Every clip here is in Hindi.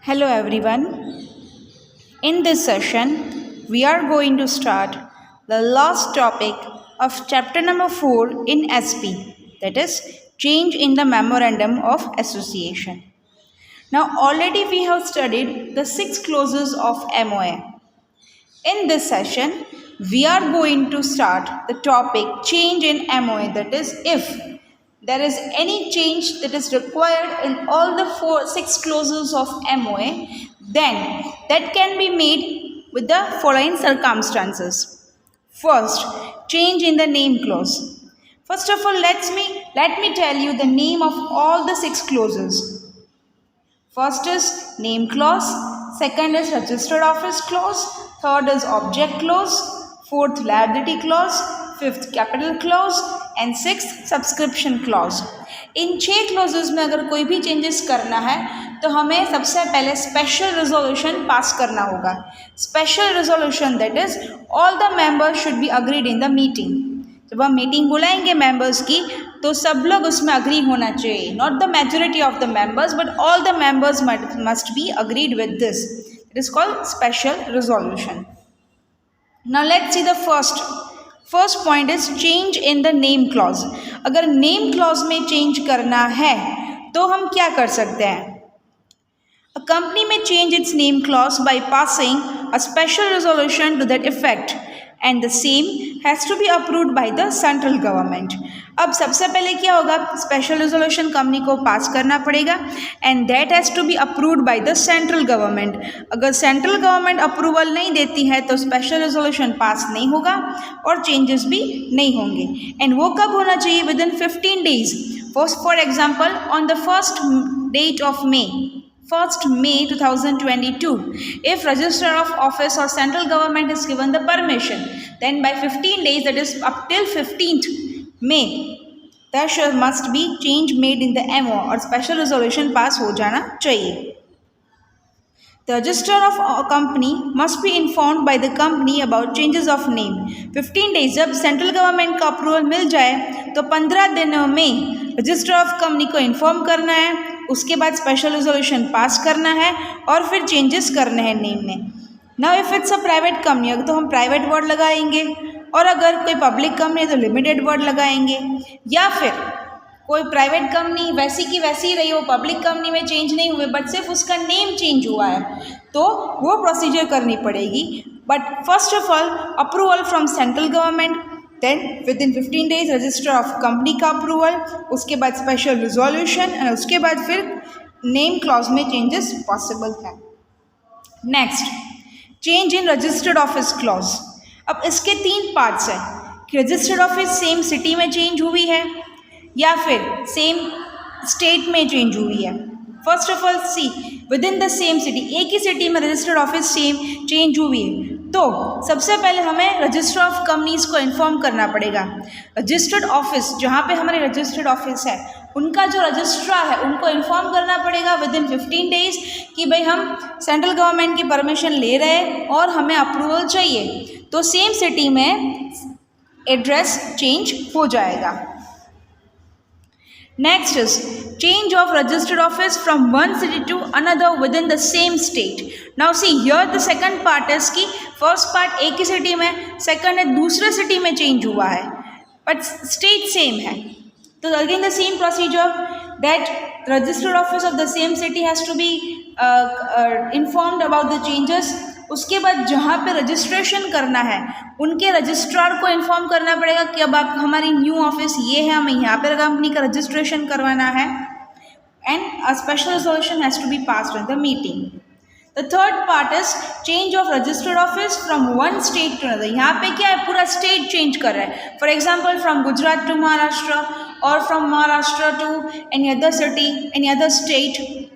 Hello everyone. In this session, we are going to start the last topic of chapter number 4 in SP, that is, change in the Memorandum of Association. Now, already we have studied the 6 clauses of MOA. In this session, we are going to start the topic change in MOA, that is, if there is any change that is required in all the 6 clauses of MOA, then that can be made with the following circumstances. First, change in the name clause. First of all, let me tell you the name of all the 6 clauses. First is name clause, second is registered office clause, third is object clause, fourth liability clause, fifth capital clause and six subscription clause. In 6 clauses में अगर कोई भी चेंजेस करना है तो हमें सबसे पहले स्पेशल रिजोल्यूशन पास करना होगा। Special resolution that is all the members should be agreed in the meeting. जब हम मीटिंग बुलाएंगे मेंबर्स की तो सब लोग उसमें अग्री होना चाहिए, not the majority of the members but all the members must be agreed with this. It is called special resolution. Now let's see the first point is change in the name clause. अगर नेम क्लॉज में चेंज करना है तो हम क्या कर सकते हैं? A company may change its name clause by passing a special resolution to that effect and the same has to be approved by the central government. अब सबसे पहले क्या होगा, स्पेशल रेजोल्यूशन कंपनी को पास करना पड़ेगा and that has to be approved by the central government. अगर सेंट्रल गवर्नमेंट अप्रूवल नहीं देती है तो स्पेशल रेजोल्यूशन पास नहीं होगा और चेंजेस भी नहीं होंगे। एंड वो कब होना चाहिए? Within 15 days। For example on the first date of May 2022, if Register of Office or Central Government is given the permission, then by 15 days, that is up till 15th May, there must be change made in the MO और special resolution पास हो जाना चाहिए। The Register of a company must be informed by the company about changes of name। 15 days जब सेंट्रल गवर्नमेंट का अप्रूवल मिल जाए तो 15 दिनों में रजिस्टर ऑफ कंपनी को इन्फॉर्म करना है, उसके बाद स्पेशल रेजोल्यूशन पास करना है और फिर चेंजेस करने हैं नेम में। Now if it's a private company तो हम प्राइवेट वर्ड लगाएंगे और अगर कोई पब्लिक कंपनी है तो लिमिटेड वर्ड लगाएंगे, या फिर कोई प्राइवेट कंपनी वैसी की वैसी रही हो, पब्लिक कंपनी में चेंज नहीं हुए बट सिर्फ उसका नेम चेंज हुआ है तो वो प्रोसीजर करनी पड़ेगी। But first of all approval from central government, then within 15 days register of company का अप्रूवल, उसके बाद स्पेशल रिजोल्यूशन और उसके बाद फिर नेम क्लॉज में चेंजेस पॉसिबल है। Next, change in registered office clause. अब इसके 3 पार्ट्स हैं कि रजिस्टर्ड ऑफिस सेम सिटी में चेंज हुई है या फिर सेम स्टेट में चेंज हुई है। First of all see within the same city, एक ही सिटी में रजिस्टर्ड ऑफिस सेम चेंज हुई है तो सबसे पहले हमें रजिस्टर ऑफ कंपनीज को इन्फॉर्म करना पड़ेगा। रजिस्टर्ड ऑफिस जहाँ पे हमारे रजिस्टर्ड ऑफिस है उनका जो रजिस्ट्रार है उनको इन्फॉर्म करना पड़ेगा विद इन 15 days कि भाई हम सेंट्रल गवर्नमेंट की परमिशन ले रहे हैं और हमें अप्रूवल चाहिए, तो सेम सिटी में एड्रेस चेंज हो जाएगा। Next is change of registered office from one city to another within the same state। Now see here the second part is कि first part एक ही सिटी में, second है दूसरे सिटी में change हुआ है but state same है। तो again the same procedure that registered office of the same city has to be informed about the changes। उसके बाद जहाँ पे रजिस्ट्रेशन करना है उनके रजिस्ट्रार को इन्फॉर्म करना पड़ेगा कि अब आप हमारी न्यू ऑफिस ये है, हमें यहाँ पर कंपनी का रजिस्ट्रेशन करवाना है and a special resolution has to be passed in the meeting. The third part is change of registered office from one state to another. यहाँ पे क्या है, पूरा स्टेट चेंज कर रहा है। For example from Gujarat to Maharashtra और from Maharashtra to any other city, any other state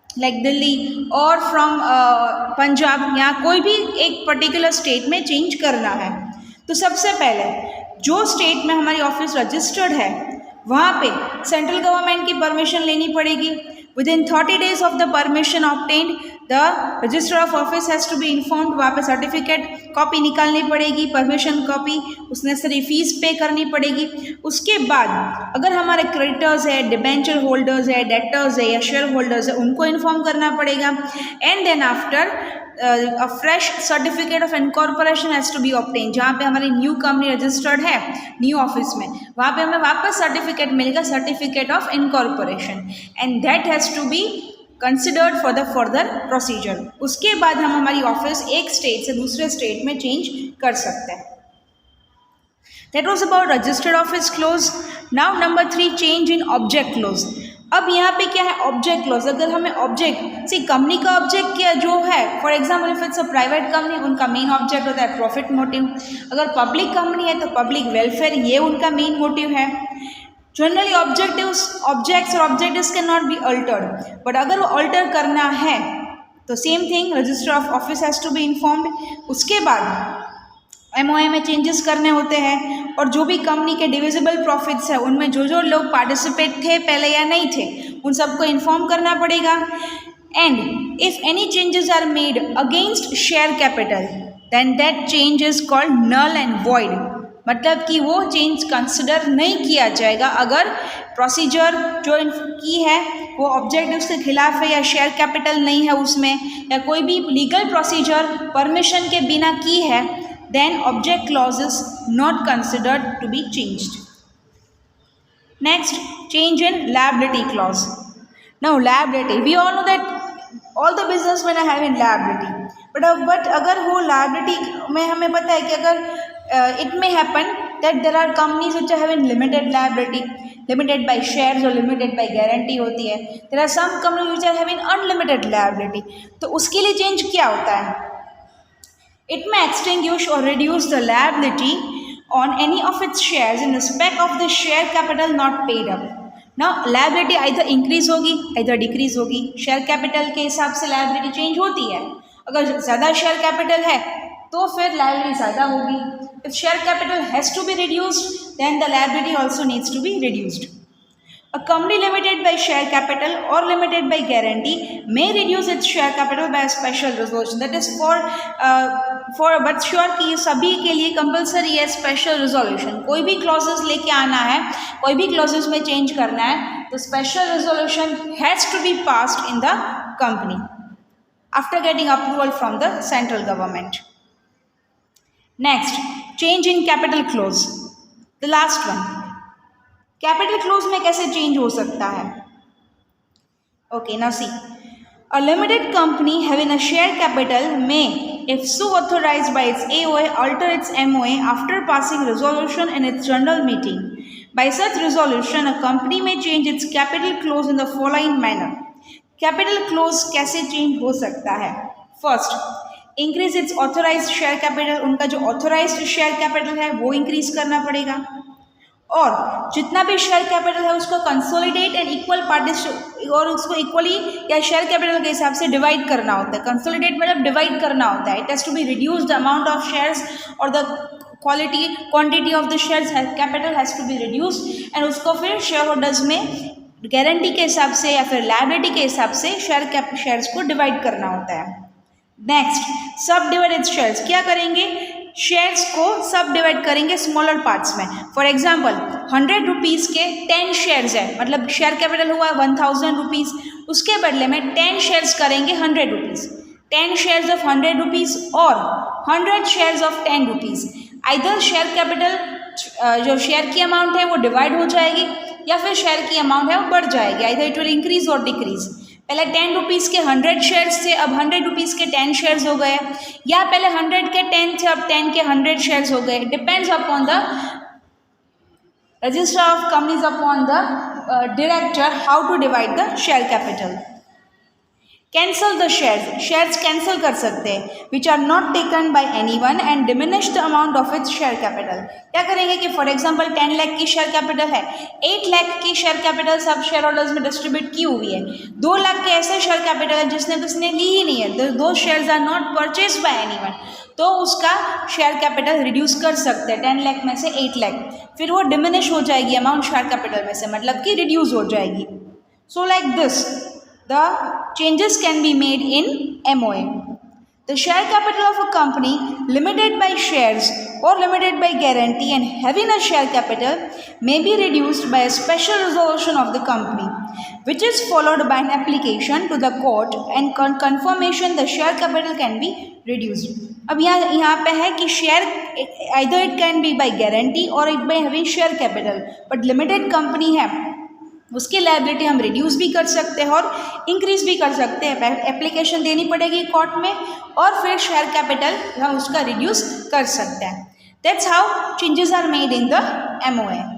like Delhi और फ्रॉम पंजाब, यहाँ कोई भी एक पर्टिकुलर स्टेट में चेंज करना है तो सबसे पहले जो स्टेट में हमारी ऑफिस रजिस्टर्ड है वहाँ पे सेंट्रल गवर्नमेंट की परमिशन लेनी पड़ेगी। Within 30 days of the permission obtained, the register of office has to be informed. वहाँ पे सर्टिफिकेट कॉपी निकालनी पड़ेगी, परमिशन कॉपी, उसने सारी फीस पे करनी पड़ेगी. उसके बाद अगर हमारे क्रेडिटर्स है, डिबेंचर होल्डर्स है, डेटर्स है या शेयर होल्डर्स है, उनको इन्फॉर्म करना पड़ेगा. And then after a fresh certificate of incorporation has to be obtained. जहाँ पे हमारी न्यू कंपनी रजिस्टर्ड है न्यू ऑफिस में, वहाँ पे हमें वापस सर्टिफिकेट मिलेगा, certificate of incorporation, and that has to be considered for the further procedure. उसके बाद हम हमारी ऑफिस एक स्टेट से दूसरे स्टेट में चेंज कर सकते हैं. That was about registered office clause. Now number 3, change in object clause. अब यहाँ पे क्या है ऑब्जेक्ट क्लॉज. अगर हमें ऑब्जेक्ट सी कंपनी का ऑब्जेक्ट क्या जो है, for example if it's a private company, उनका मेन ऑब्जेक्ट होता है प्रॉफिट मोटिव. अगर पब्लिक कंपनी है तो पब्लिक वेलफेयर, ये उनका मेन मोटिव है. जनरली ऑब्जेक्ट्स और objectives can not be altered, but अगर वो अल्टर करना है तो same thing, register of office has to be informed. उसके बाद MOA में चेंजेस करने होते हैं, और जो भी कंपनी के डिविजिबल प्रॉफिट्स है उनमें जो जो लोग पार्टिसिपेट थे पहले या नहीं थे उन सबको इन्फॉर्म करना पड़ेगा. And if any changes are made against share capital then that change is called null and void. मतलब कि वो चेंज कंसिडर नहीं किया जाएगा अगर प्रोसीजर जो की है वो ऑब्जेक्टिव्स के खिलाफ है या शेयर कैपिटल नहीं है उसमें, या कोई भी लीगल प्रोसीजर परमिशन के बिना की है, then object clause is not considered to be changed. Next, change in liability clause. Now liability, we all know that all the businessmen are having liability, but अगर वो liability में हमें पता है कि अगर it may happen that there are companies which are having limited liability, limited by shares or limited by guarantee होती है. There are some companies which are having unlimited liability. तो उसके लिए change क्या होता है? It may extinguish or reduce the liability on any of its shares in respect of the share capital not paid up. Now liability either increase होगी either decrease होगी. Share capital के हिसाब से liability change होती है. अगर ज़्यादा share capital है तो फिर liability ज़्यादा होगी. If share capital has to be reduced, then the liability also needs to be reduced. A company limited by share capital or limited by guarantee may reduce its share capital by a special resolution. That is but sure कि सभी के लिए कंपलसरी है स्पेशल रिजोल्यूशन. कोई भी क्लॉजेस लेके आना है, कोई भी क्लॉजेस में चेंज करना है तो special resolution has to be passed in the company after getting approval from the central government. Next, change in capital clause, the last one. Capital clause में कैसे चेंज हो सकता है? Okay, now see. A limited company having a share capital may, if so authorized by its AOA, alter its MOA after passing resolution in its general meeting. By such resolution, a company may change its capital clause in the following manner. Capital clause कैसे change हो सकता है? First, increase its authorized share capital. उनका जो authorized share capital है वो increase करना पड़ेगा, और जितना भी शेयर कैपिटल है उसको कंसोलिडेट एंड इक्वल पार्टिस और उसको इक्वली या शेयर कैपिटल के हिसाब से डिवाइड करना होता है. कंसोलिडेट मतलब डिवाइड करना होता है. It has to be reduce the amount of shares और the quantity of the shares capital has to be reduce, and उसको फिर शेयर होल्डर्स में गारंटी के हिसाब से या फिर लायबिलिटी के हिसाब से शेयर्स को डिवाइड करना होता है. नेक्स्ट, सब डिवाइडेड शेयर्स क्या करेंगे? शेयर्स को सब डिवाइड करेंगे स्मॉलर पार्ट्स में. फॉर एग्जाम्पल 100 रुपीज़ के 10 शेयर्स है, मतलब शेयर कैपिटल हुआ 1000 रुपीज़, उसके बदले में 10 शेयर्स करेंगे 100 रुपीज़. 10 शेयर्स ऑफ 100 रुपीज़ और 100 shares of 10 rupees. Either share capital जो शेयर की अमाउंट है वो डिवाइड हो जाएगी या फिर शेयर की अमाउंट है वो बढ़ जाएगी. आइदर इट विल इंक्रीज और डिक्रीज. पहले 10 रुपीज़ के 100 शेयर्स थे, अब 100 रुपीज़ के 10 शेयर्स हो गए, या पहले 100 के 10 थे अब 10 के 100 शेयर्स हो गए. Depends upon the register of companies upon the director how to divide the share capital. Cancel the shares cancel कर सकते हैं which are not taken by anyone and diminish the amount of its share capital. क्या करेंगे कि फॉर एग्जांपल 10 लाख की शेयर कैपिटल है, 8 लाख की शेयर कैपिटल सब शेयर होल्डर्स में डिस्ट्रीब्यूट की हुई है. 2 लाख के ऐसे शेयर कैपिटल है जिसने किसने ली ही नहीं है, दो shares are not purchase by anyone, तो उसका शेयर कैपिटल रिड्यूस कर सकते हैं 10 लाख में से 8 लाख. फिर वो डिमिनिश हो जाएगी अमाउंट शेयर कैपिटल में से, मतलब कि रिड्यूस हो जाएगी. So like this the changes can be made in MOA. The share capital of a company limited by shares or limited by guarantee and having a share capital may be reduced by a special resolution of the company, which is followed by an application to the court and confirmation the share capital can be reduced. अब यहाँ पे है कि share either it can be by guarantee or it by having share capital, but limited company है उसकी लायबिलिटी हम रिड्यूस भी कर सकते हैं और इंक्रीज भी कर सकते हैं. एप्लीकेशन देनी पड़ेगी कोर्ट में और फिर शेयर कैपिटल हम उसका रिड्यूस कर सकते हैं. That's how changes are made in the MOA.